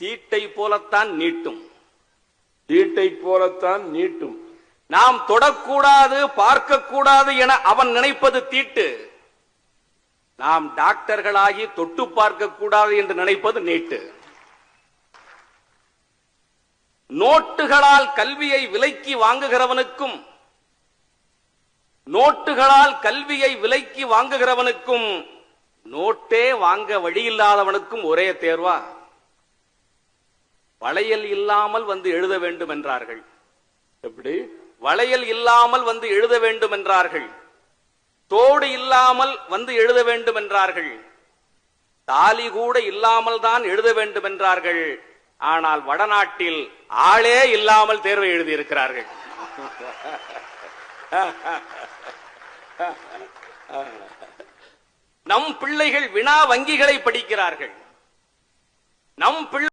தீட்டை போலத்தான் நீட்டும். தீட்டை போலத்தான் நீட்டும். நாம் தொடக்கூடாது, பார்க்க கூடாது என அவன் நினைப்பது தீட்டு. நாம் டாக்டர்களாகி தொட்டு பார்க்க கூடாது என்று நினைப்பது நீட்டு. நோட்டுகளால் கல்வியை விலைக்கு வாங்குகிறவனுக்கும் நோட்டே வாங்க வழியில்லாதவனுக்கும் ஒரே தேர்வா? வளையல் இல்லாமல் வந்து எழுத வேண்டும் என்றார்கள். எப்படி? வளையல் இல்லாமல் வந்து எழுத வேண்டும் என்றார்கள். தோடு இல்லாமல் வந்து எழுத வேண்டும் என்றார்கள். தாலி கூட இல்லாமல் தான் எழுத வேண்டும் என்றார்கள். ஆனால் வடநாட்டில் ஆளே இல்லாமல் தேர்வை எழுதியிருக்கிறார்கள். நம் பிள்ளைகள் வினா வங்கிகளை படிக்கிறார்கள். நம்